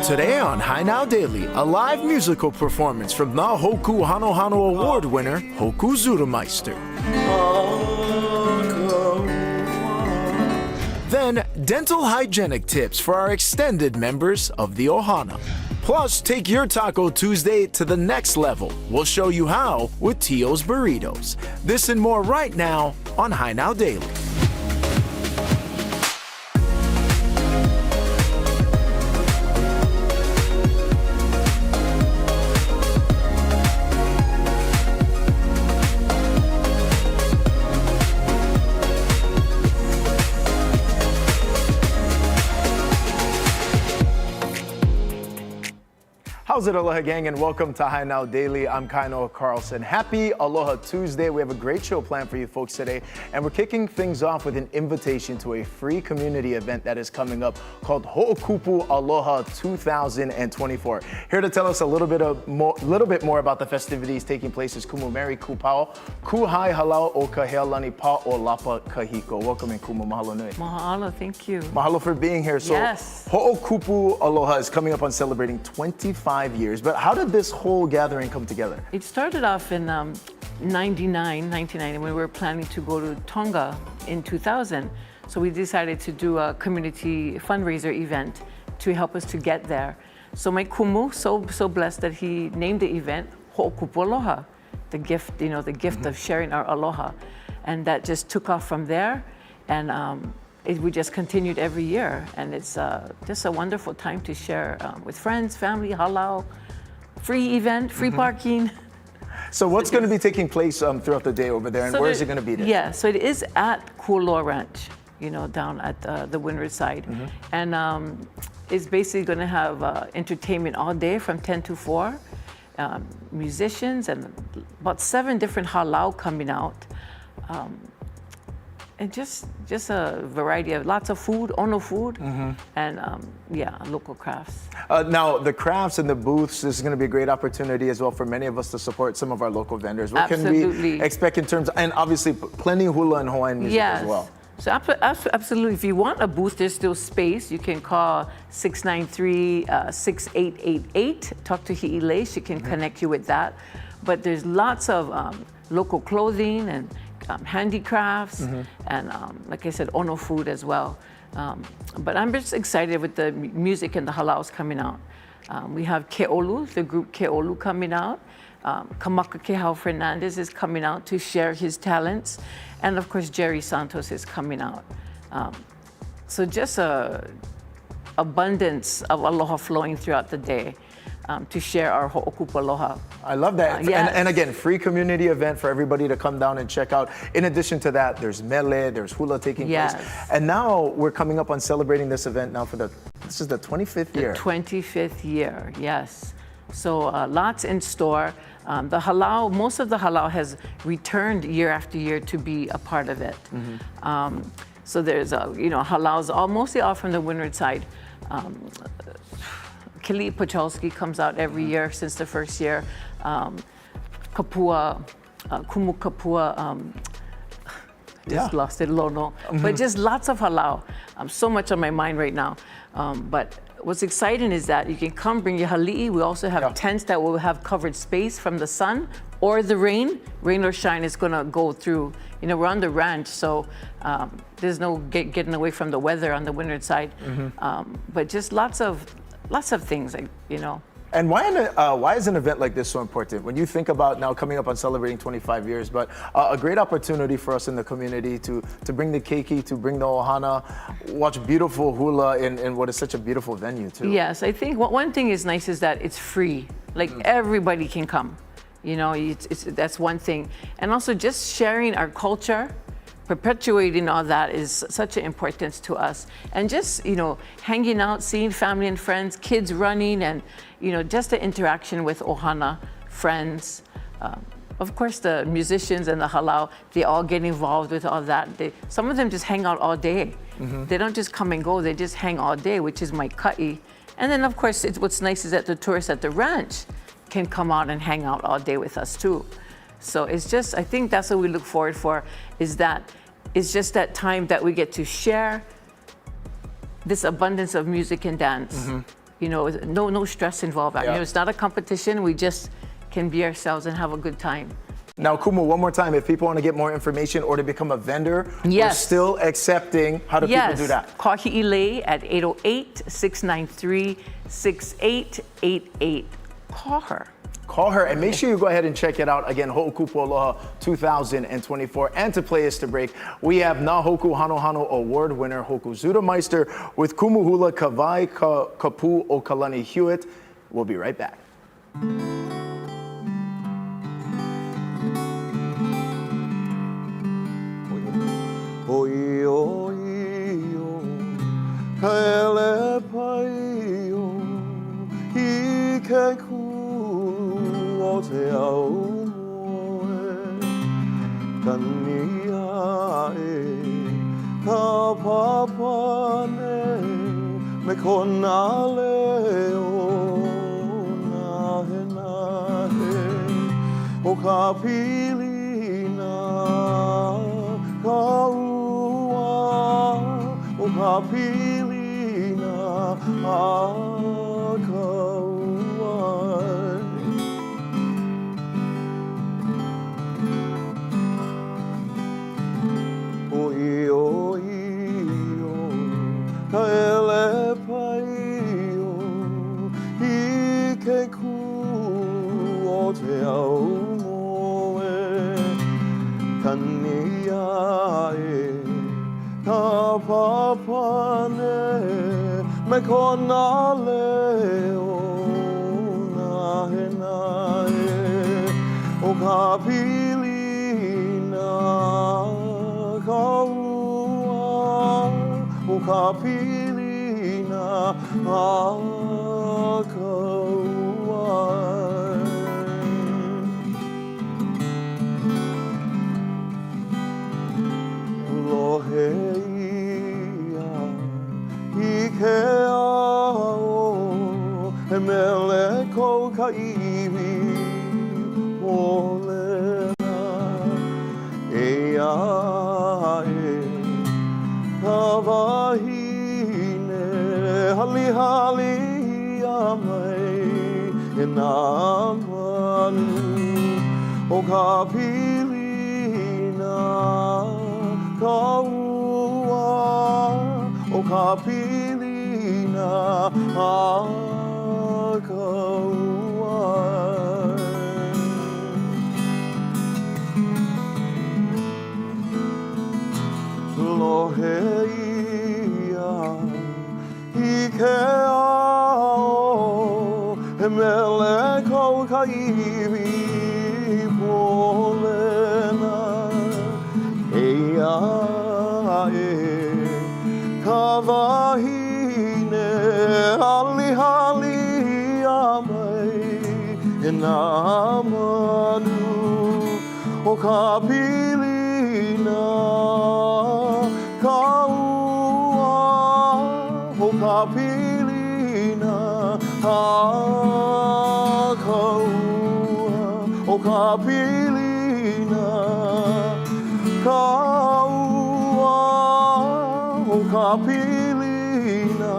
Today on High Now Daily, a live musical performance from the Hōkū Hano Award winner, Hōkū Zuttermeister. Then, dental hygienic tips for our extended members of the Ohana. Plus, take your Taco Tuesday to the next level. We'll show you how with Tio's Burritos. This and more right now on High Now Daily. How's it, Aloha gang, and welcome to High Now Daily. I'm Kainoa Carlson. Happy Aloha Tuesday. We have a great show planned for you folks today, and we're kicking things off with an invitation to a free community event that is coming up called Hōkū Aloha 2024. Here to tell us a little bit more about the festivities taking place is Kumu Mary Kupao, Kuhai Halau o Kahealani Pa o Lapa Kahiko. Welcome in, Kumu. Mahalo nui. Mahalo, thank you. Mahalo for being here. So, yes. Hōkū Aloha is coming up on celebrating 25 years, but how did this whole gathering come together? It started off in 99, when we were planning to go to Tonga in 2000. So we decided to do a community fundraiser event to help us to get there. So my kumu, so blessed that he named the event Hōkū Aloha, the gift, the gift of sharing our aloha. And that just took off from there. And we just continued every year, and it's just a wonderful time to share with friends, family, halau, free event, free parking. So what's going to be taking place throughout the day over there, and where is it going to be there? Yeah, so it is at Kualoa Ranch, down at the windward side. And it's basically going to have entertainment all day from 10 to 4, musicians, and about 7 different halau coming out. And just a variety of lots of food, ono food, and local crafts. Now, the crafts and the booths, this is going to be a great opportunity as well for many of us to support some of our local vendors. What Absolutely. Can we expect in terms of, and obviously plenty of hula and Hawaiian music as well? So absolutely, if you want a booth, there's still space. You can call 693-6888. Talk to Hi'ile, she can connect you with that. But there's lots of local clothing and handicrafts, and like I said, ono food as well. But I'm just excited with the music and the halaus coming out. We have Ke'olu, the group Ke'olu coming out. Kamaka Kehau Fernandez is coming out to share his talents. And of course, Jerry Santos is coming out. So just a abundance of aloha flowing throughout the day. To share our Hōkū Aloha. I love that. Yes. And again, free community event for everybody to come down and check out. In addition to that, there's mele, there's hula taking place. And now we're coming up on celebrating this event now for this is the 25th year. The 25th year, yes. So lots in store. The halau, most of the halau has returned year after year to be a part of it. So there's, halaus mostly all from the windward side. Kili Pachalski comes out every year since the first year. Kapua, Kumu Kapua, lost it, Lono. But just lots of halau. So much on my mind right now. But what's exciting is that you can come, bring your hali'i. We also have tents that will have covered space from the sun or the rain. Rain or shine is gonna go through. We're on the ranch, so there's no getting away from the weather on the windward side. But just lots of things, And why is an event like this so important? When you think about now coming up on celebrating 25 years, but a great opportunity for us in the community to bring the keiki, to bring the ohana, watch beautiful hula in what is such a beautiful venue too. Yes, I think one thing is nice is that it's free. Like everybody can come. That's one thing. And also just sharing our culture, perpetuating all that is such an importance to us. And just, hanging out, seeing family and friends, kids running, and, just the interaction with ohana, friends. Of course, the musicians and the halau, they all get involved with all that. Some of them just hang out all day. They don't just come and go, they just hang all day, which is my ka'i. And then, of course, what's nice is that the tourists at the ranch can come out and hang out all day with us, too. So it's just, I think that's what we look forward for, is that it's just that time that we get to share this abundance of music and dance. You know, no stress involved. You know, it's not a competition. We just can be ourselves and have a good time. Now, Kumu, one more time, if people want to get more information or to become a vendor, we're Yes. still accepting. How do people do that? Call Hi'ilei at 808-693-6888. Call her. Call her and make sure you go ahead and check it out. Again, Hōkū Aloha 2024. And to play us to break, we have Na Hōkū Hano Hano Award winner Hōkū Zuttermeister with Kumu Hula Kawai Kapu o Kalani Hewitt. We'll be right back. Oi, oi, o, kaele pai o, I ke kulu o te au moe, kania e, ka papane, me kona leo, nahe, o ka pilina, ka o ka pilina a ka uai. Oi, oi, o, ka ele pai o, I ke ku o te au moe, kania e, ka papane me kona leo nahe o ka pilina ka ua o ka pilina a ka uai. Lohe I ke ao he mele kou ka iwi molena e ka wahine hali hali a mai e nā manu o ka pilina ka ua o ka pilina a ka uai. Lohe ia I ke ao he mele kou ka iwi polena e ka wahine hali hali a mai e nā manu o ka pilina ka ua o ka pilina a ka ua o ka pilina ka ua o ka pilina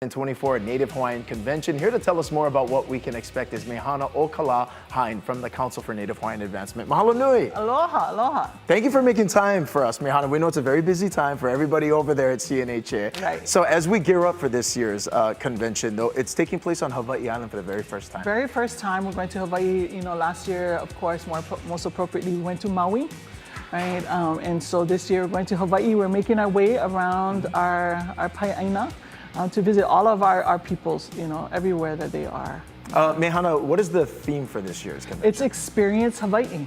2024 Native Hawaiian Convention. Here to tell us more about what we can expect is Mehana Okala Hein from the Council for Native Hawaiian Advancement. Mahalo nui. Aloha, aloha. Thank you for making time for us, Mehana. We know it's a very busy time for everybody over there at CNHA. Right. So as we gear up for this year's convention, though, it's taking place on Hawaii Island for the very first time. Very first time we're going to Hawaii. You know, last year, of course, most appropriately, we went to Maui. Right, and so this year we're going to Hawaii. We're making our way around our Pai'aina to visit all of our peoples, you know, everywhere that they are. Mehana, what is the theme for this year's convention? It's Experience Hawaii.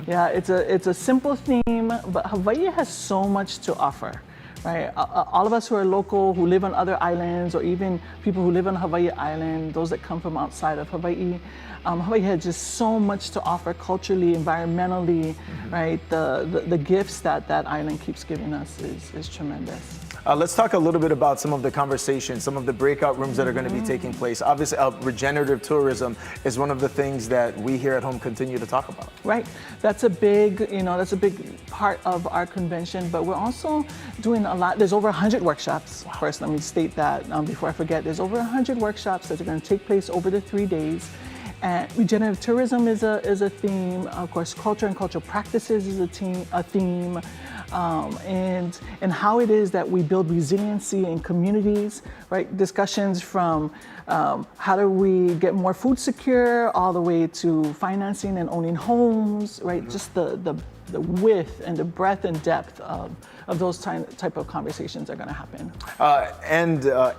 Yeah, it's a simple theme, but Hawaii has so much to offer. Right, all of us who are local, who live on other islands, or even people who live on Hawaii Island, those that come from outside of Hawaii, Hawaii has just so much to offer culturally, environmentally, right? The gifts that island keeps giving us is tremendous. Let's talk a little bit about some of the conversations, some of the breakout rooms that are going to be taking place. Obviously, regenerative tourism is one of the things that we here at home continue to talk about. Right, that's a big part of our convention, but we're also doing a lot. There's over 100 workshops. Wow. First, let me state that before I forget. There's over 100 workshops that are going to take place over the 3 days. And regenerative tourism is a theme. Of course, culture and cultural practices is a theme. And how it is that we build resiliency in communities, right? Discussions from how do we get more food secure, all the way to financing and owning homes, right? Just the width and the breadth and depth of those type of conversations are going to happen.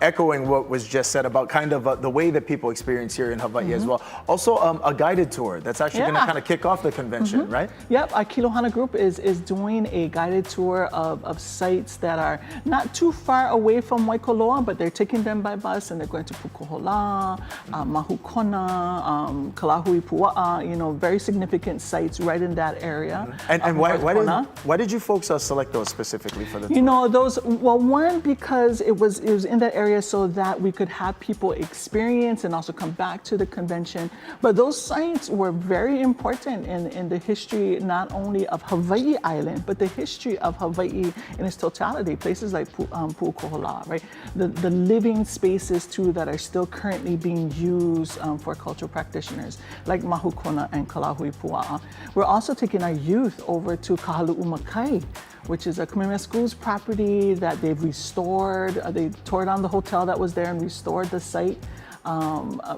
Echoing what was just said about kind of the way that people experience here in Hawaii as well. Also, a guided tour that's actually going to kind of kick off the convention, right? Yep, our Kilohana group is doing a guided tour of sites that are not too far away from Waikoloa, but they're taking them by bus and they're going to Pukohola, Mahukona, Kalahui Pua'a, you know, very significant sites right in that area. And why did you folks select those specifically for the tour? You know, those, well, one, because it was in that area so that we could have people experience and also come back to the convention. But those sites were very important in the history, not only of Hawaii Island, but the history of Hawaii in its totality. Places like Pu'ukohola, right? The living spaces too that are still currently being used for cultural practitioners, like Mahukona and Kalahui Pua'a. We're also taking our youth over to Kahalu'u Makai, which is a Kamehameha Schools property that they've restored. They tore down the hotel that was there and restored the site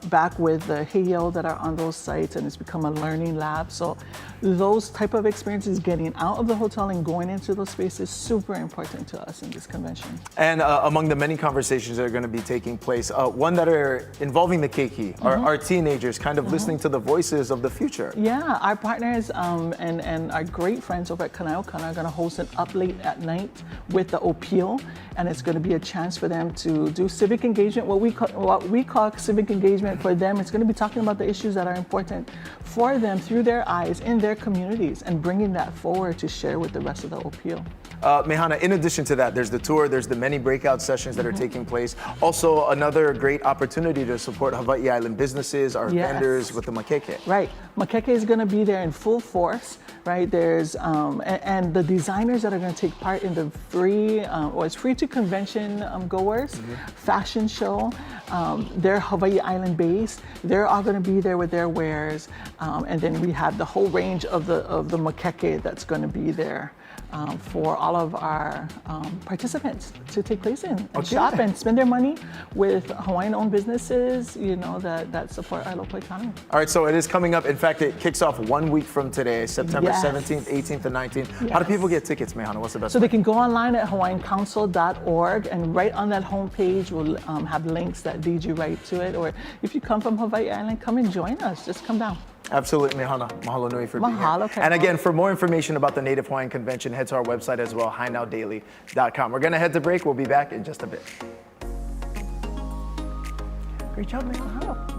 back with the heiau that are on those sites, and it's become a learning lab. So those type of experiences, getting out of the hotel and going into those spaces, super important to us in this convention. And among the many conversations that are going to be taking place, one that are involving the keiki, our teenagers kind of listening to the voices of the future. Yeah, our partners and our great friends over at Kanaeokana are going to host an up late at night with the Opio, and it's going to be a chance for them to do civic engagement, what we call civic engagement for them. It's going to be talking about the issues that are important for them through their eyes in their communities and bringing that forward to share with the rest of the Opio. Mehana, in addition to that, there's the tour, there's the many breakout sessions that are taking place. Also, another great opportunity to support Hawaii Island businesses, our vendors with the makeke. Right, makeke is going to be there in full force, right? There's, and the designers that are going to take part in the free, or it's free to convention goers, fashion show. They're Hawaii Island based. They're all going to be there with their wares. And then we have the whole range of the makeke that's going to be there. For all of our participants to take place in and shop and spend their money with Hawaiian-owned businesses, you know, that support our local economy. All right, so it is coming up. In fact, it kicks off 1 week from today, September 17th, 18th, and 19th. How do people get tickets, Mehana? What's the best way? They can go online at hawaiiancouncil.org, and right on that homepage we'll have links that lead you right to it. Or if you come from Hawaii Island, come and join us. Just come down. Absolutely, Mehana. Mahalo nui for being here. And again, for more information about the Native Hawaiian Convention, head to our website as well, hinowdaily.com. We're going to head to break. We'll be back in just a bit. Great job, Mehana.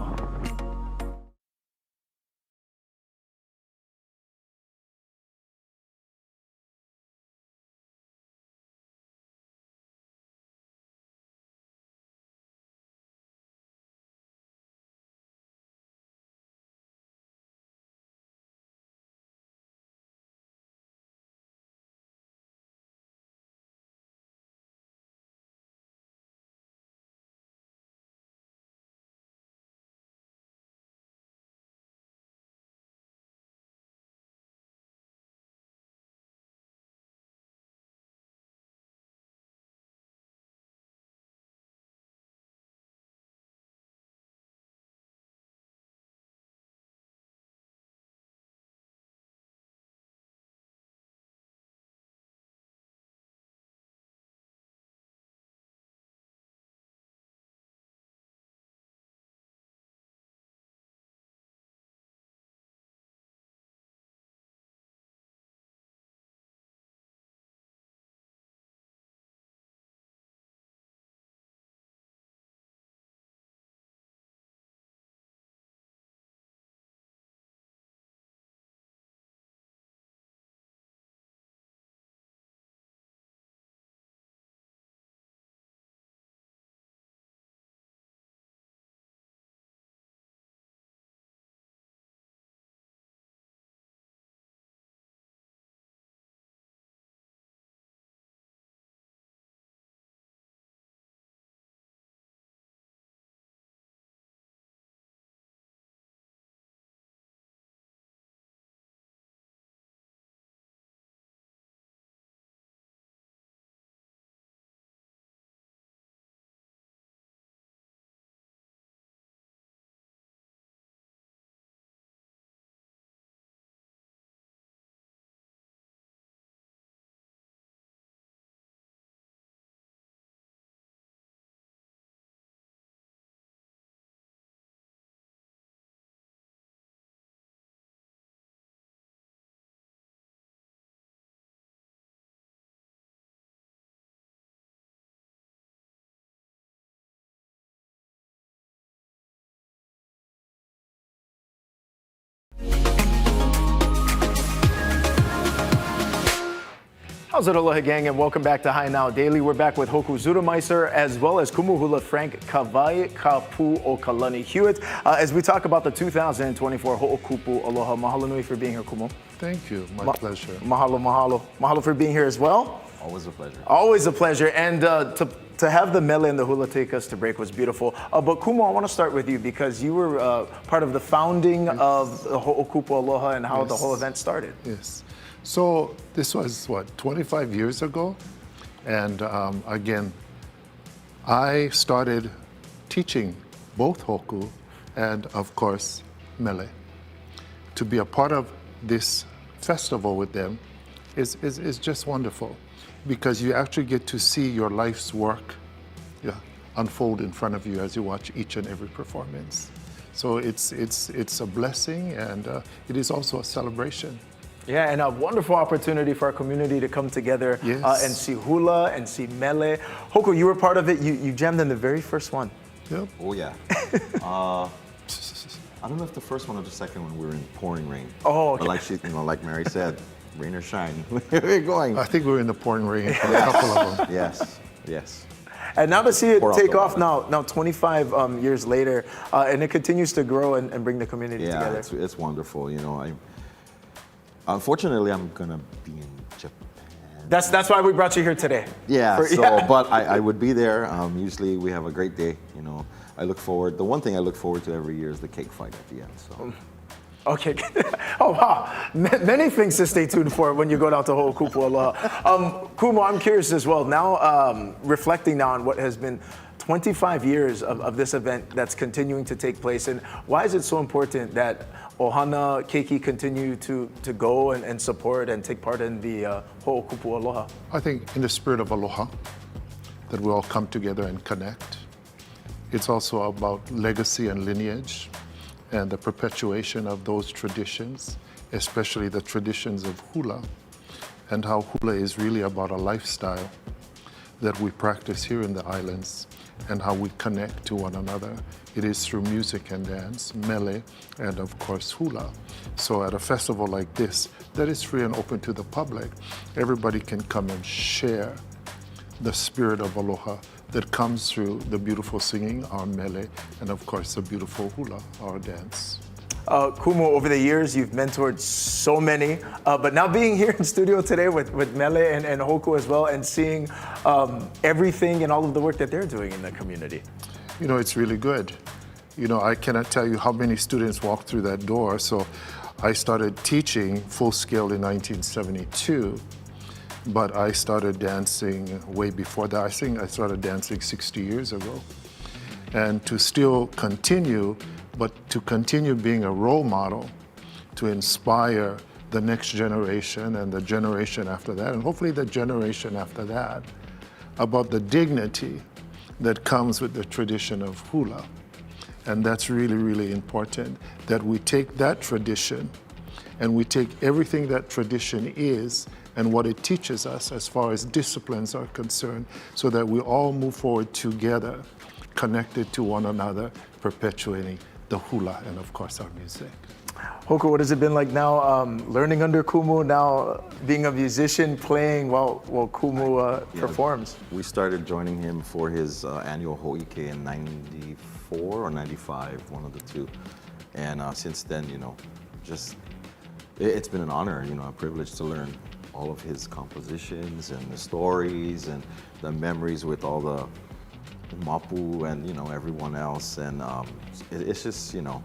How's it, Aloha gang, and welcome back to High Now Daily. We're back with Hōkū Zuttermeister as well as Kumu Hula Frank Kawai Kapu o Kalani Hewitt as we talk about the 2024 Ho'okupu Aloha. Mahalo nui for being here, Kumu. Thank you. My pleasure. Mahalo, mahalo. Mahalo for being here as well. Always a pleasure. Always a pleasure. And to have the mele and the hula take us to break was beautiful. But Kumu, I want to start with you because you were part of the founding of the Ho'okupu Aloha and how the whole event started. Yes. So this was, 25 years ago? And again, I started teaching both Hōkū and, of course, mele. To be a part of this festival with them is just wonderful because you actually get to see your life's work unfold in front of you as you watch each and every performance. So it's a blessing and it is also a celebration. Yeah, and a wonderful opportunity for our community to come together and see hula and see mele. Hōkū, you were part of it. You jammed in the very first one. Yep. Oh yeah. I don't know if the first one or the second one we were in pouring rain. Oh, okay. But like Mary said, rain or shine, we're going. I think we were in the pouring rain for a couple of them. Yes. And now to see it Pour out take the off water. now 25 years later, and it continues to grow and bring the community together. Yeah, it's wonderful. Unfortunately, I'm gonna be in Japan. That's why we brought you here today. Yeah. But I would be there. Usually we have a great day. I look forward. The one thing I look forward to every year is the cake fight at the end. So. Okay. Oh, wow. Many things to stay tuned for when you go down to Ho'okupu Aloha. Kumu, I'm curious as well. Now, reflecting now on what has been 25 years of this event that's continuing to take place, and why is it so important that Ohana Keiki continue to go and support and take part in the Ho'okupu Aloha? I think in the spirit of Aloha, that we all come together and connect. It's also about legacy and lineage and the perpetuation of those traditions, especially the traditions of hula, and how hula is really about a lifestyle that we practice here in the islands and how we connect to one another. It is through music and dance, mele, and of course hula. So at a festival like this, that is free and open to the public, everybody can come and share the spirit of Aloha that comes through the beautiful singing, our mele, and of course the beautiful hula, our dance. Kumu, over the years, you've mentored so many, but now being here in studio today with mele and Hōkū as well, and seeing everything and all of the work that they're doing in the community. It's really good. I cannot tell you how many students walk through that door. So I started teaching full scale in 1972, but I started dancing way before that. I think I started dancing 60 years ago. And to still continue, but to continue being a role model, to inspire the next generation and the generation after that, and hopefully the generation after that, about the dignity that comes with the tradition of hula. And that's really, really important, that we take that tradition and we take everything that tradition is and what it teaches us as far as disciplines are concerned, so that we all move forward together, connected to one another, perpetuating the hula and of course our music. Hōkū, what has it been like now learning under Kumu, now being a musician, playing while Kumu performs? We started joining him for his annual Ho'ike in 94 or 95, one of the two. And since then, it's been an honor, a privilege to learn all of his compositions and the stories and the memories with all the Mapu and, everyone else. And it's just, then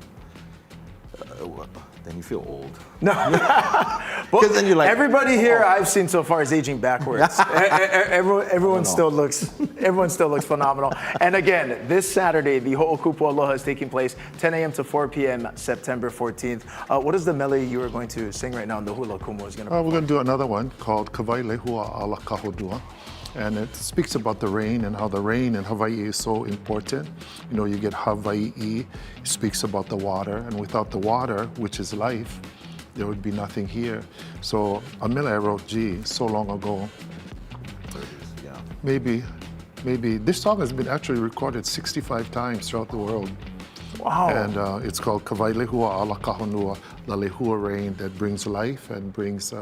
you feel old. No, Because then you're like, everybody here I've seen so far is aging backwards. Everyone still looks phenomenal. And again, this Saturday, the Ho'okupu Aloha is taking place 10 a.m. to 4 p.m. September 14th. What is the mele you are going to sing right now in the hula Kumu is going to We're going to do another one called Kawai Lehua Ala Kahodua. And it speaks about the rain and how the rain in Hawaii is so important. You get Hawaii, it speaks about the water, and without the water, which is life, there would be nothing here. So a mele I wrote, so long ago. yeah. Maybe this song has been actually recorded 65 times throughout the world. Wow. And it's called Kawai Lehua Ala Kahonua, the lehua rain that brings life and brings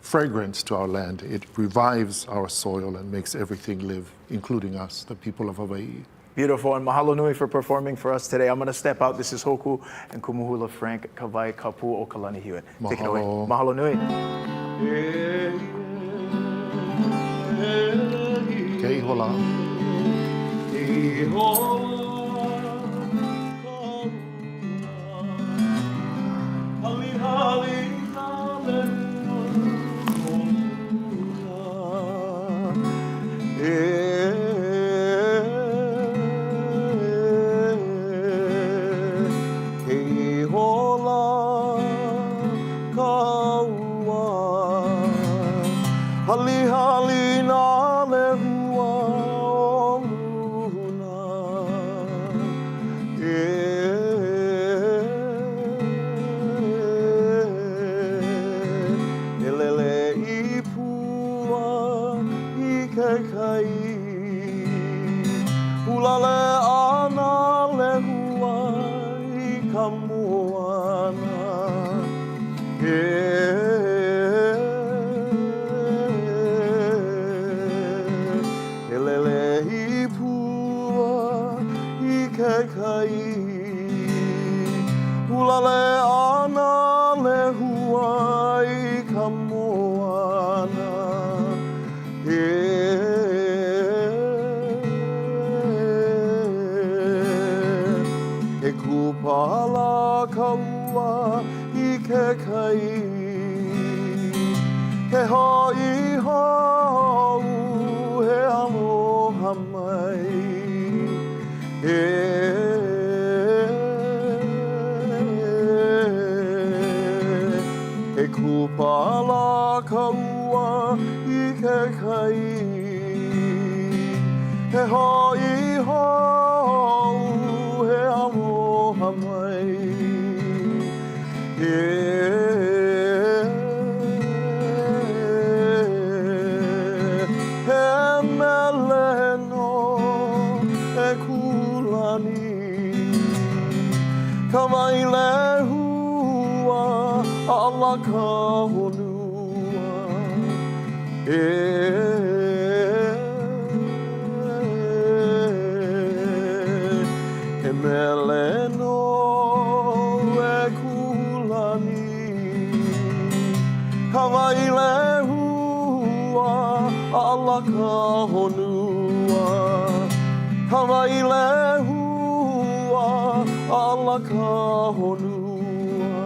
fragrance to our land. It revives our soil and makes everything live, including us, the people of Hawaii. Beautiful, and mahalo nui for performing for us today. I'm going to step out. This is Hōkū and Kumuhula Frank Kawai Kapu o Kalani Hiwe. Take it away. Mahalo nui. Kei hola. He hoi hou, he aloha mai. He kupala kaua I ke kai. He hoi hou, he aloha mai. Kamai le hua ala ka honua He mele no e kulani Kamai le hua ala ka honua Kamai le hua ala ka honua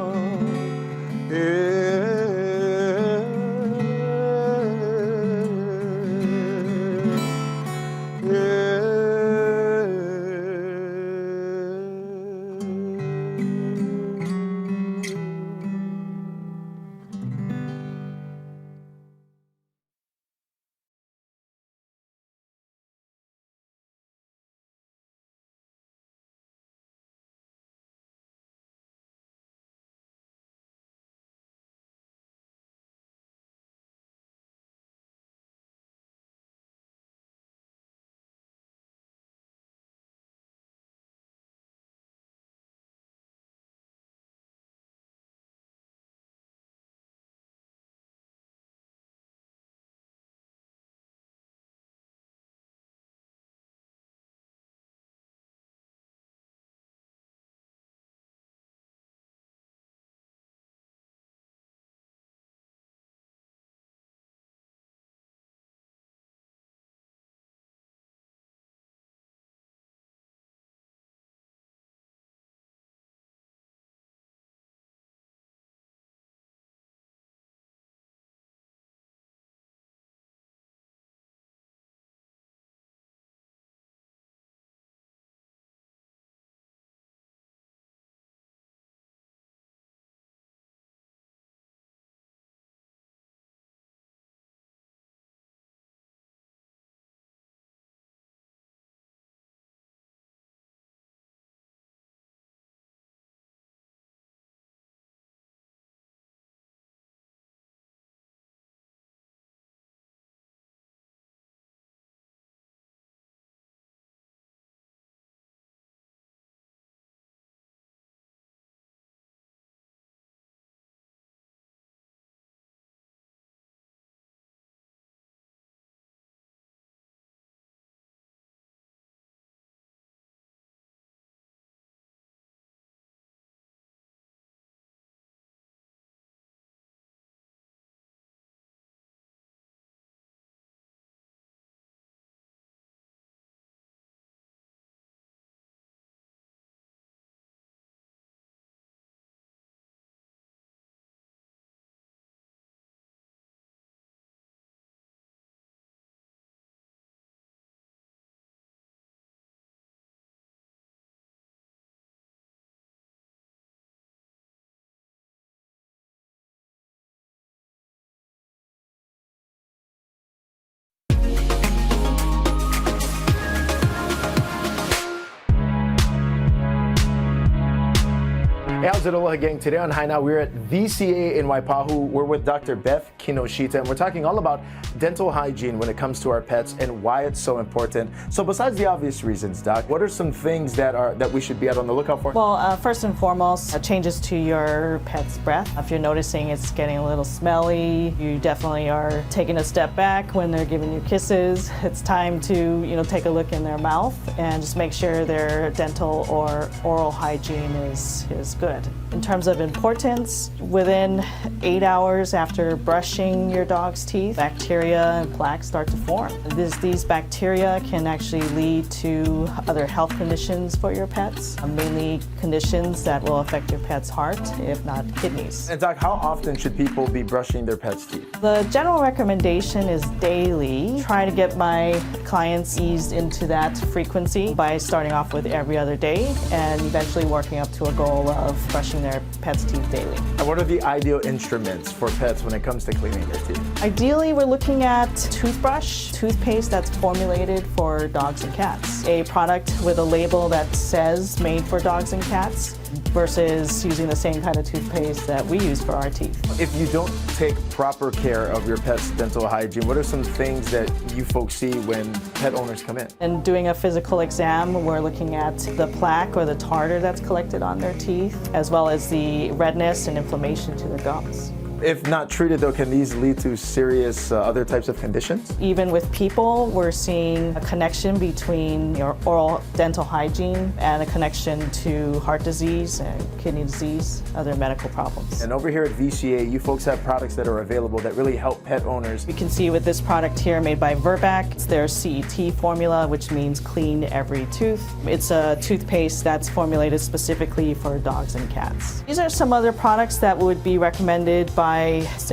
Hey, how's it, Aloha gang? Today on High Now, we're at VCA in Waipahu. We're with Dr. Beth Kinoshita, and we're talking all about dental hygiene when it comes to our pets and why it's so important. So besides the obvious reasons, Doc, what are some things that we should be out on the lookout for? Well, first and foremost, changes to your pet's breath. If you're noticing it's getting a little smelly, you definitely are taking a step back when they're giving you kisses. It's time to, take a look in their mouth and just make sure their dental or oral hygiene is good. In terms of importance, within 8 hours after brushing your dog's teeth, bacteria and plaques start to form. These bacteria can actually lead to other health conditions for your pets, mainly conditions that will affect your pet's heart, if not kidneys. And Doc, how often should people be brushing their pets' teeth? The general recommendation is daily. Try to get my clients eased into that frequency by starting off with every other day and eventually working up to a goal of brushing their pet's teeth daily. And what are the ideal instruments for pets when it comes to cleaning their teeth? Ideally, we're looking at toothbrush, toothpaste that's formulated for dogs and cats. A product with a label that says made for dogs and cats versus using the same kind of toothpaste that we use for our teeth. If you don't take proper care of your pet's dental hygiene, what are some things that you folks see when pet owners come in? In doing a physical exam, we're looking at the plaque or the tartar that's collected on their teeth, as well as the redness and inflammation to their gums. If not treated, though, can these lead to serious other types of conditions? Even with people, we're seeing a connection between your oral dental hygiene and a connection to heart disease and kidney disease, other medical problems. And over here at VCA, you folks have products that are available that really help pet owners. You can see with this product here made by Verbac, it's their CET formula, which means clean every tooth. It's a toothpaste that's formulated specifically for dogs and cats. These are some other products that would be recommended by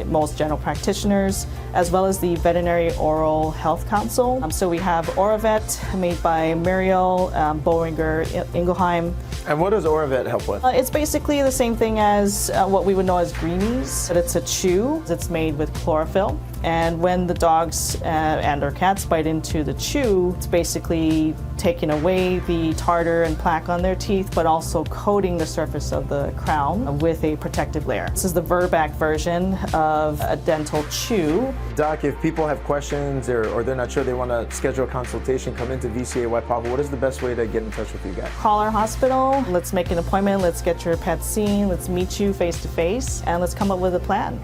most general practitioners, as well as the Veterinary Oral Health Council. So we have Oravet, made by Muriel Boehringer Ingelheim. And what does Oravet help with? It's basically the same thing as what we would know as greenies, but it's a chew. It's made with chlorophyll. And when the dogs and or cats bite into the chew, it's basically taking away the tartar and plaque on their teeth, but also coating the surface of the crown with a protective layer. This is the Verbac version of a dental chew. Doc, if people have questions or they're not sure, they want to schedule a consultation, come into VCA Waipahu, what is the best way to get in touch with you guys? Call our hospital, let's make an appointment, let's get your pet seen, let's meet you face to face, and let's come up with a plan.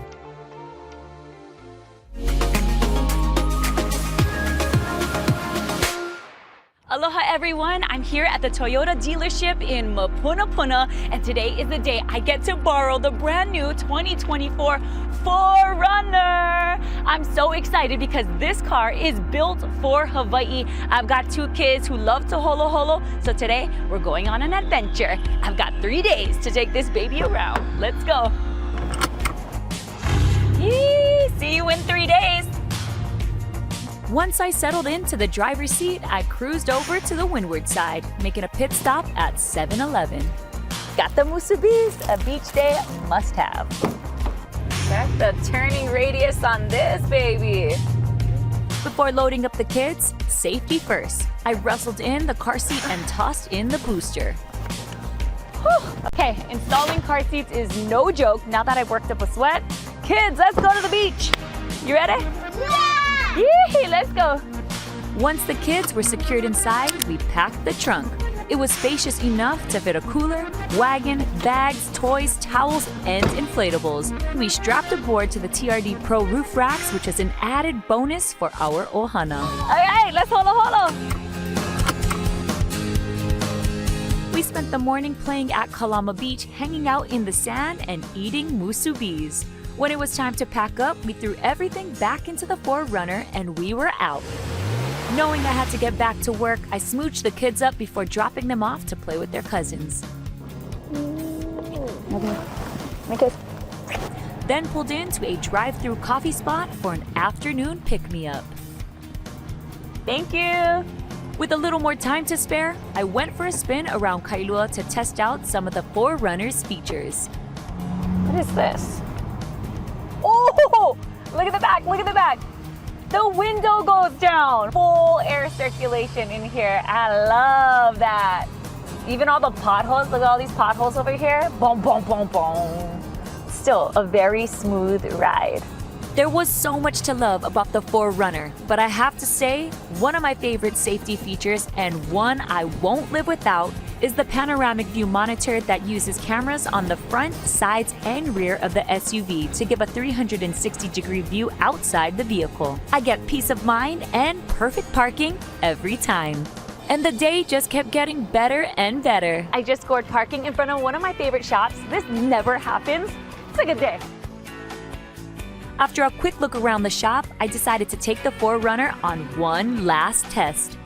Aloha everyone, I'm here at the Toyota dealership in Mapunapuna, and today is the day I get to borrow the brand new 2024 4Runner. I'm so excited because this car is built for Hawaii. I've got 2 kids who love to holo holo, so today we're going on an adventure. I've got 3 days to take this baby around. Let's go. Yee, see you in 3 days. Once I settled into the driver's seat, I cruised over to the windward side, making a pit stop at 7-Eleven. Got the musubis, a beach day must-have. Check the turning radius on this baby. Before loading up the kids, safety first. I wrestled in the car seat and tossed in the booster. Whew. Okay, installing car seats is no joke now that I've worked up a sweat. Kids, let's go to the beach. You ready? Yeah! Yee, let's go. Once the kids were secured inside, we packed the trunk. It was spacious enough to fit a cooler, wagon, bags, toys, towels, and inflatables. We strapped a board to the TRD Pro roof racks, which is an added bonus for our ohana. All right, let's holo. We spent the morning playing at Kalama Beach, hanging out in the sand and eating musubis. When it was time to pack up, we threw everything back into the 4Runner and we were out. Knowing I had to get back to work, I smooched the kids up before dropping them off to play with their cousins. Then pulled into a drive-through coffee spot for an afternoon pick-me-up. Thank you. With a little more time to spare, I went for a spin around Kailua to test out some of the 4Runner's features. What is this? Oh, look at the back. The window goes down. Full air circulation in here. I love that. Even all the potholes, look at all these potholes over here. Boom, boom, boom, boom. Still a very smooth ride. There was so much to love about the 4Runner, but I have to say, one of my favorite safety features and one I won't live without is the panoramic view monitor that uses cameras on the front, sides, and rear of the SUV to give a 360-degree view outside the vehicle. I get peace of mind and perfect parking every time. And the day just kept getting better and better. I just scored parking in front of one of my favorite shops. This never happens. It's a good day. After a quick look around the shop, I decided to take the 4Runner on one last test.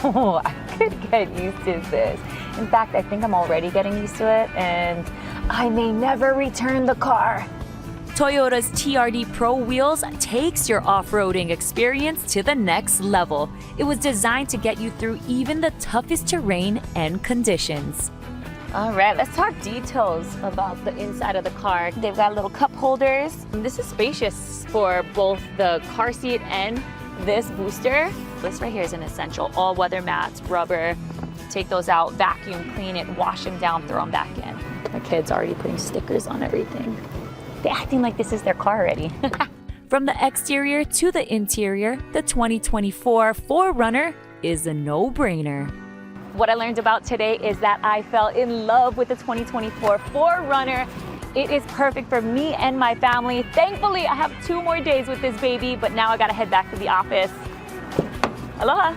Oh, I could get used to this. In fact, I think I'm already getting used to it, and I may never return the car. Toyota's TRD Pro wheels takes your off-roading experience to the next level. It was designed to get you through even the toughest terrain and conditions. All right, let's talk details about the inside of the car. They've got little cup holders. This is spacious for both the car seat and this booster. This right here is an essential. All-weather mats, rubber. Take those out, vacuum, clean it, wash them down, throw them back in. My kid's already putting stickers on everything. They're acting like this is their car already. From the exterior to the interior, the 2024 4Runner is a no-brainer. What I learned about today is that I fell in love with the 2024 4Runner. It is perfect for me and my family. Thankfully, I have 2 more days with this baby, but now I gotta head back to the office. Aloha.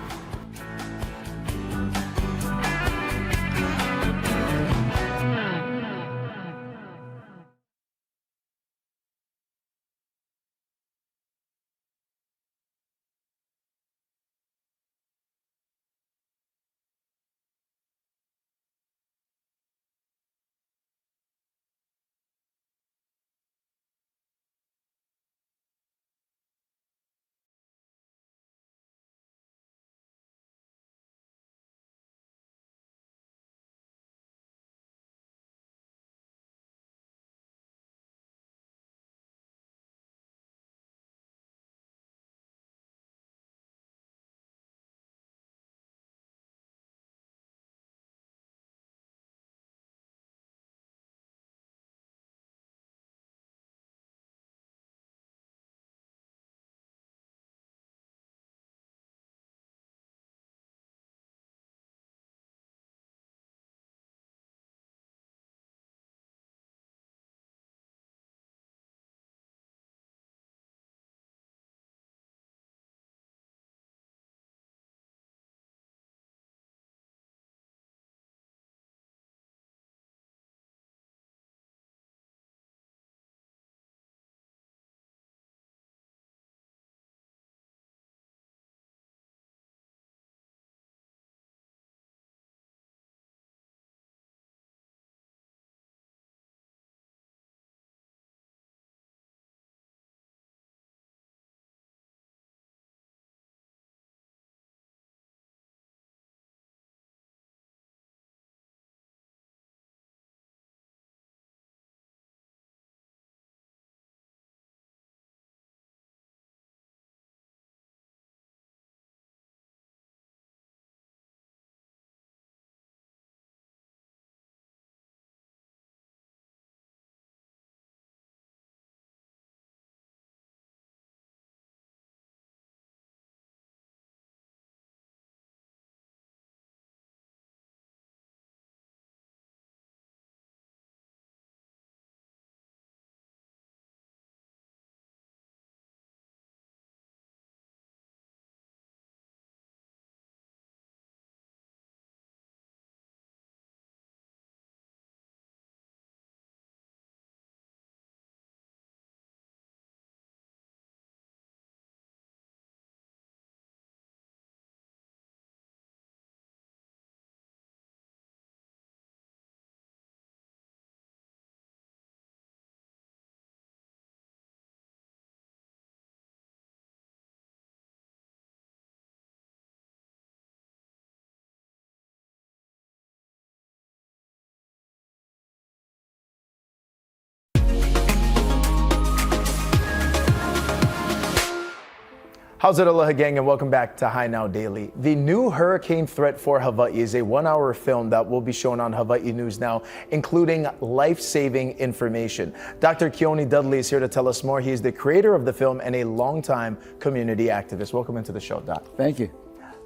How's it, Aloha gang, and welcome back to High Now Daily. The new hurricane threat for Hawaii is a 1-hour film that will be shown on Hawaii News Now, including life-saving information. Dr. Keone Dudley is here to tell us more. He is the creator of the film and a longtime community activist. Welcome into the show, Doc. Thank you.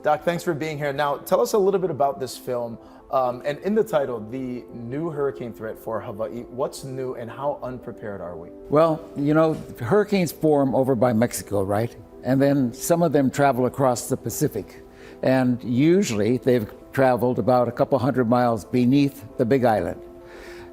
Doc, thanks for being here. Now, tell us a little bit about this film. And in the title, the new hurricane threat for Hawaii, what's new and how unprepared are we? Well, you know, hurricanes form over by Mexico, right? And then some of them travel across the Pacific. And usually they've traveled about a couple hundred miles beneath the Big Island.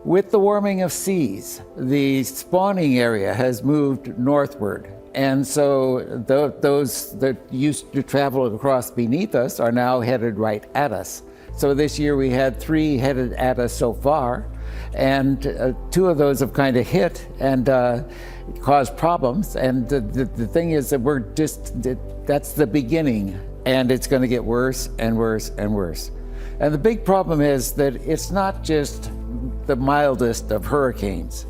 With the warming of seas, the spawning area has moved northward. And so those that used to travel across beneath us are now headed right at us. So this year we had 3 headed at us so far, and 2 of those have kind of hit and caused problems. And the thing is that that's the beginning, and it's going to get worse and worse and worse. And the big problem is that it's not just the mildest of hurricanes.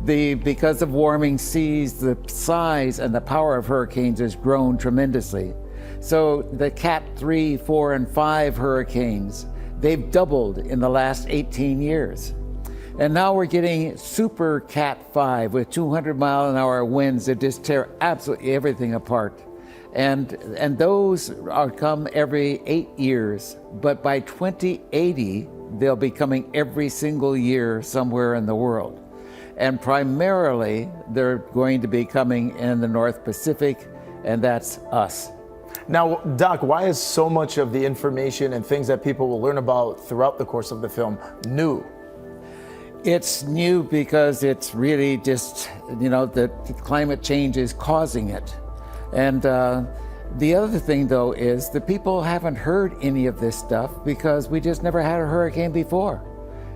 Because of warming seas, the size and the power of hurricanes has grown tremendously. So the Cat 3, 4, and 5 hurricanes, they've doubled in the last 18 years. And now we're getting super Cat 5 with 200-mile-an-hour winds that just tear absolutely everything apart. And those come every 8 years, but by 2080, they'll be coming every single year somewhere in the world. And primarily, they're going to be coming in the North Pacific, and that's us. Now, Doc, why is so much of the information and things that people will learn about throughout the course of the film new? It's new because it's really just, you know, the climate change is causing it. And the other thing, though, is that people haven't heard any of this stuff because we just never had a hurricane before,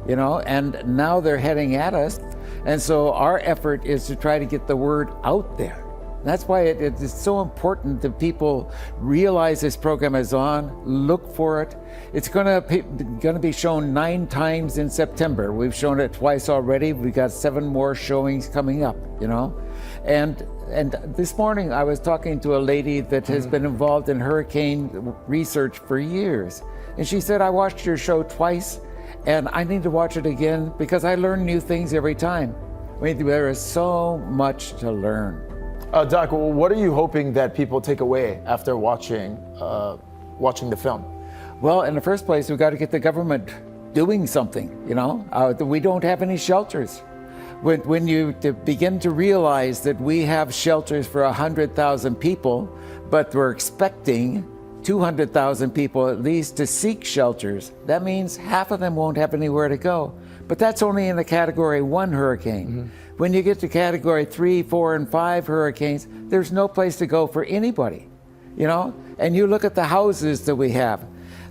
you know, and now they're heading at us. And so our effort is to try to get the word out there. That's why it is so important that people realize this program is on, look for it. It's going to be shown 9 times in September. We've shown it twice already. We've got 7 more showings coming up, you know. And this morning I was talking to a lady that has been involved in hurricane research for years. And she said, I watched your show twice and I need to watch it again because I learn new things every time. I mean, there is so much to learn. Doc, what are you hoping that people take away after watching the film? Well, in the first place, we've got to get the government doing something, you know? We don't have any shelters. When you begin to realize that we have shelters for 100,000 people, but we're expecting 200,000 people at least to seek shelters, that means half of them won't have anywhere to go. But that's only in the Category 1 hurricane. When you get to Category 3, 4, and 5 hurricanes, there's no place to go for anybody, you know? And you look at the houses that we have.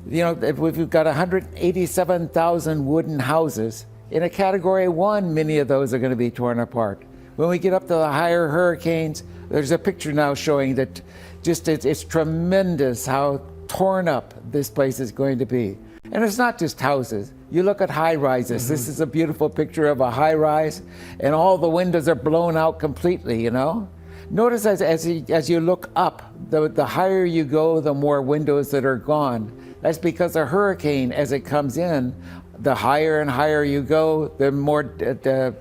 You know, we've got 187,000 wooden houses. In a Category 1, many of those are going to be torn apart. When we get up to the higher hurricanes, there's a picture now showing that just it's tremendous how torn up this place is going to be. And it's not just houses. You look at high rises. This is a beautiful picture of a high rise, and all the windows are blown out completely, you know? Notice as you look up, the higher you go, the more windows that are gone. That's because a hurricane, as it comes in, the higher and higher you go, the more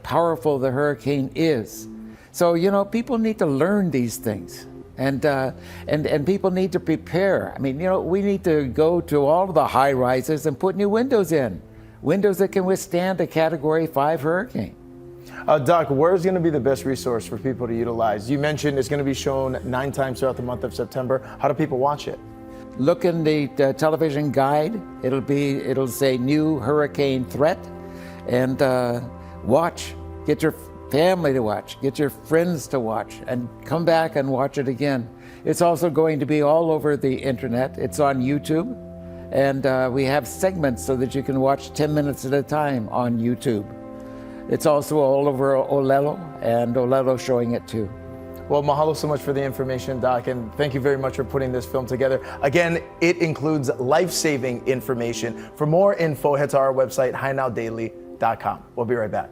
powerful the hurricane is. So, you know, people need to learn these things. And people need to prepare. I mean, you know, we need to go to all of the high rises and put new windows in. Windows that can withstand a Category 5 hurricane. Doc, where's going to be the best resource for people to utilize? You mentioned it's going to be shown 9 times throughout the month of September. How do people watch it? Look in the television guide. It'll say new hurricane threat, and watch. Get your family to watch, get your friends to watch, and come back and watch it again. It's also going to be all over the internet. It's on YouTube, and we have segments so that you can watch 10 minutes at a time on YouTube. It's also all over Olelo, and Olelo showing it too. Well, mahalo so much for the information, Doc, and thank you very much for putting this film together. Again, it includes life-saving information. For more info, head to our website, hignowdaily.com. We'll be right back.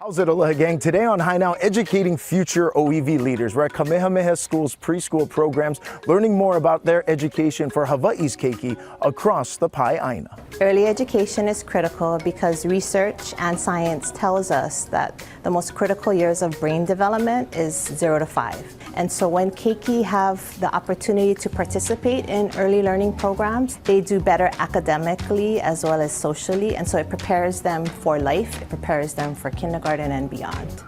How's it, Aloha gang? Today on High Now, educating future OEV leaders. We're at Kamehameha School's preschool programs, learning more about their education for Hawaii's keiki across the Pai'aina. Early education is critical because research and science tells us that the most critical years of brain development is 0 to 5. And so when keiki have the opportunity to participate in early learning programs, they do better academically as well as socially. And so it prepares them for life, it prepares them for kindergarten and beyond.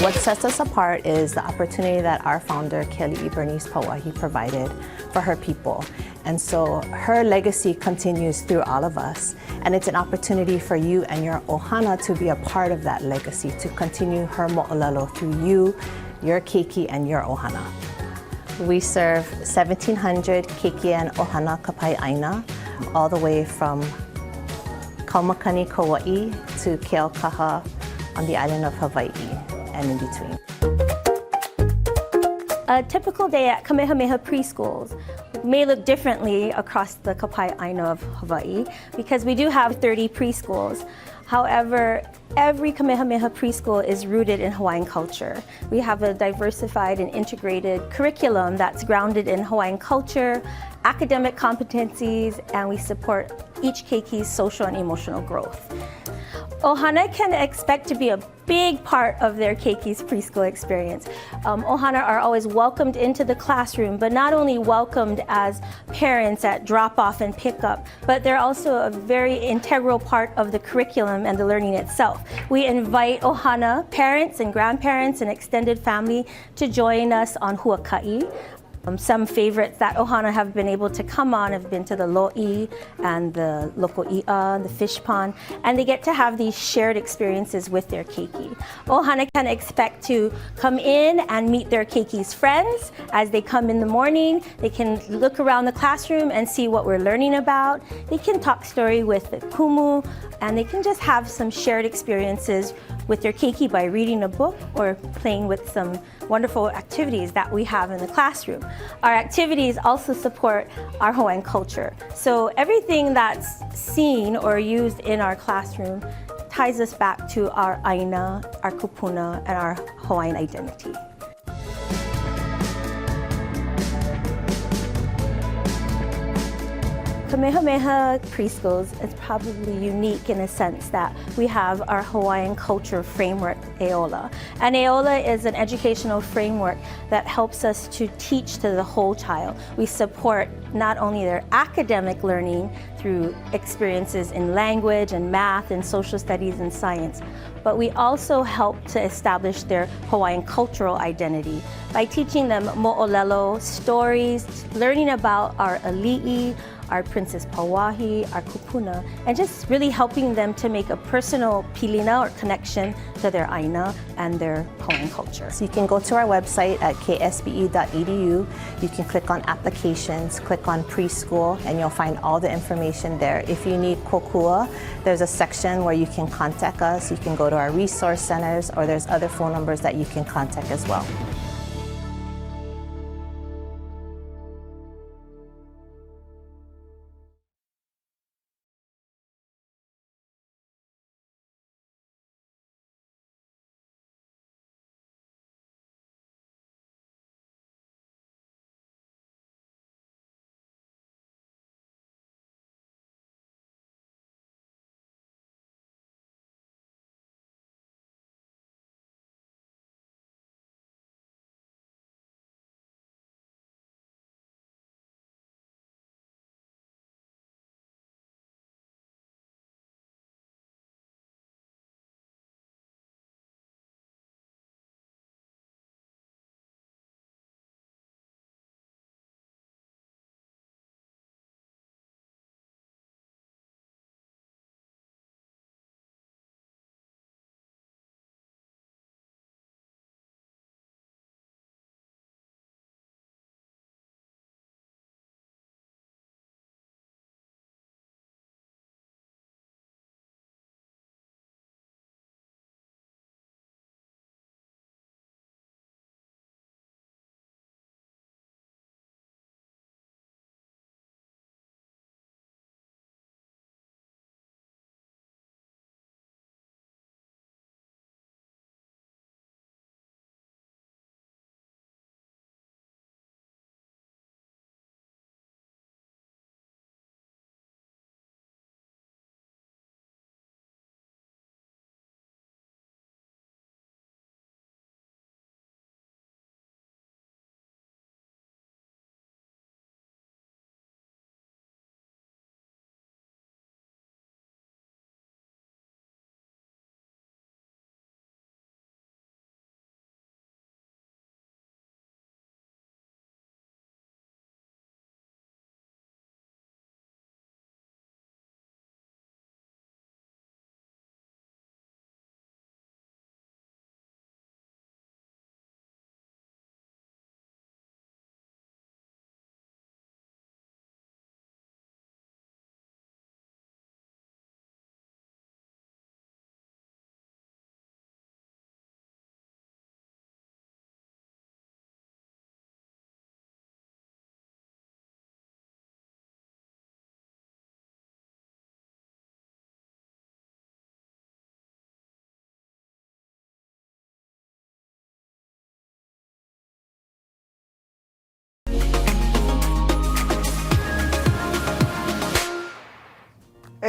What sets us apart is the opportunity that our founder, Kelly Bernice Pauahi, provided for her people. And so her legacy continues through all of us. And it's an opportunity for you and your ohana to be a part of that legacy, to continue her mo'olelo through you, your keiki, and your ohana. We serve 1,700 keiki and ohana kapai'aina, all the way from Kaumakani, Kauai to Keaukaha on the island of Hawaii and in between. A typical day at Kamehameha preschools may look differently across the Kapai'aina of Hawaii because we do have 30 preschools. However, every Kamehameha preschool is rooted in Hawaiian culture. We have a diversified and integrated curriculum that's grounded in Hawaiian culture, academic competencies, and we support each keiki's social and emotional growth. Ohana can expect to be a big part of their keiki's preschool experience. Ohana are always welcomed into the classroom, but not only welcomed as parents at drop-off and pick-up, but they're also a very integral part of the curriculum and the learning itself. We invite Ohana parents and grandparents and extended family to join us on Huaka'i. Some favorites that Ohana have been able to come on have been to the lo'i and the loko'i'a, the fish pond, and they get to have these shared experiences with their keiki. Ohana can expect to come in and meet their keiki's friends as they come in the morning. They can look around the classroom and see what we're learning about. They can talk story with the kumu, and they can just have some shared experiences with their keiki by reading a book or playing with some wonderful activities that we have in the classroom. Our activities also support our Hawaiian culture. So everything that's seen or used in our classroom ties us back to our aina, our kupuna, and our Hawaiian identity. Kamehameha preschools is probably unique in a sense that we have our Hawaiian culture framework, Aola. And Aola is an educational framework that helps us to teach to the whole child. We support not only their academic learning through experiences in language and math and social studies and science, but we also help to establish their Hawaiian cultural identity by teaching them mo'olelo stories, learning about our ali'i, our Princess Pauahi, our kupuna, and just really helping them to make a personal pilina or connection to their aina and their Hawaiian culture. So you can go to our website at ksbe.edu. You can click on applications, click on preschool, and you'll find all the information there. If you need kokua, there's a section where you can contact us. You can go to our resource centers, or there's other phone numbers that you can contact as well.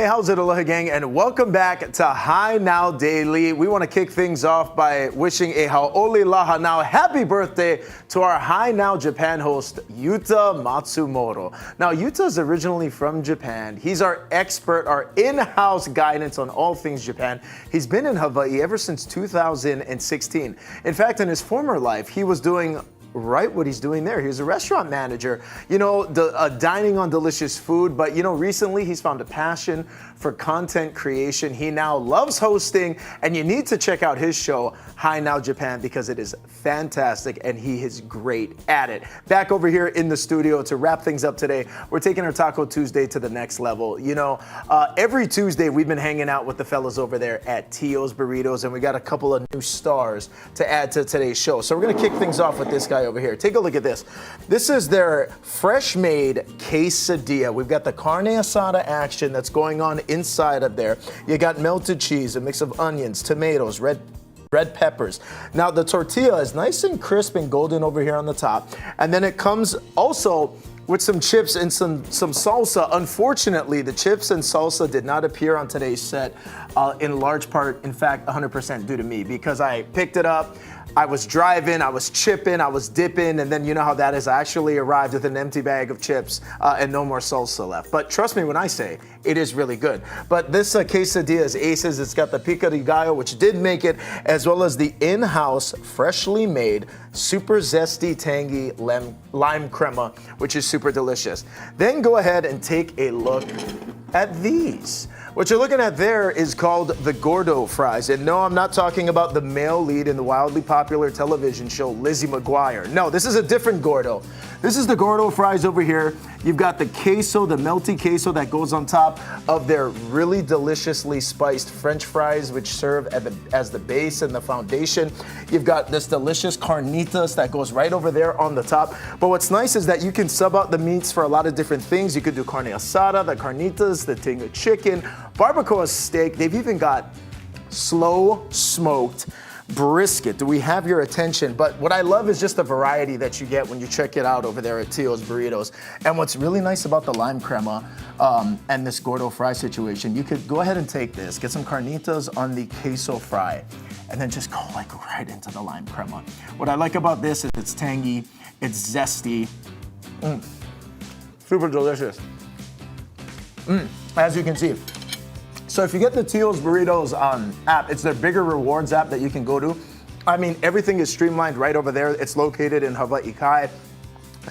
Hey, how's it, Aloha gang? And welcome back to Hi Now Daily. We want to kick things off by wishing a haole laha now happy birthday to our Hi Now Japan host, Yuta Matsumoto. Now, Yuta is originally from Japan. He's our expert, our in-house guidance on all things Japan. He's been in Hawaii ever since 2016. In fact, in his former life, he was doing right what he's doing there. He was a restaurant manager, dining on delicious food. But, recently he's found a passion for content creation. He now loves hosting, and you need to check out his show, Hi Now Japan, because it is fantastic and he is great at it. Back over here in the studio to wrap things up today, we're taking our Taco Tuesday to the next level. Every Tuesday we've been hanging out with the fellas over there at Tio's Burritos, and we got a couple of new stars to add to today's show. So we're gonna kick things off with this guy over here. Take a look at this. This is their fresh made quesadilla. We've got the carne asada action that's going on inside of there. You got melted cheese, a mix of onions, tomatoes, red peppers. Now the tortilla is nice and crisp and golden over here on the top. And then it comes also with some chips and some salsa. Unfortunately, the chips and salsa did not appear on today's set in large part, in fact, 100% due to me, because I picked it up, I was driving, I was chipping, I was dipping, and then you know how that is. I actually arrived with an empty bag of chips and no more salsa left. But trust me when I say, it is really good. But this quesadilla is aces. It's got the pico de gallo, which did make it, as well as the in-house, freshly made, super zesty, tangy lime crema, which is super delicious. Then go ahead and take a look at these. What you're looking at there is called the Gordo fries. And no, I'm not talking about the male lead in the wildly popular television show Lizzie McGuire. No, this is a different Gordo. This is the Gordo fries over here. You've got the queso, the melty queso that goes on top of their really deliciously spiced French fries, which serve as the base and the foundation. You've got this delicious carnitas that goes right over there on the top. But what's nice is that you can sub out the meats for a lot of different things. You could do carne asada, the carnitas, the tinga chicken, barbacoa steak. They've even got slow smoked brisket. Do we have your attention? But what I love is just the variety that you get when you check it out over there at Tio's Burritos. And what's really nice about the lime crema and this Gordo fry situation, you could go ahead and take this, get some carnitas on the queso fry, and then just go right into the lime crema. What I like about this is it's tangy, it's zesty, super delicious. As you can see. So if you get the Tio's Burritos app, it's their bigger rewards app that you can go to. I mean, everything is streamlined right over there. It's located in Hawaii Kai.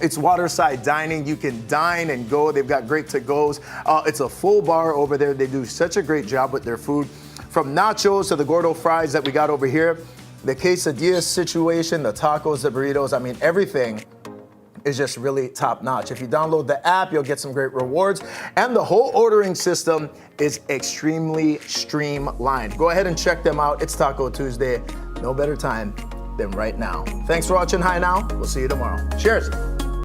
It's waterside dining. You can dine and go. They've got great to-goes. It's a full bar over there. They do such a great job with their food. From nachos to the Gordo fries that we got over here, the quesadilla situation, the tacos, the burritos, I mean, everything is just really top notch. If you download the app, you'll get some great rewards. And the whole ordering system is extremely streamlined. Go ahead and check them out. It's Taco Tuesday. No better time than right now. Thanks for watching Hi Now. We'll see you tomorrow. Cheers.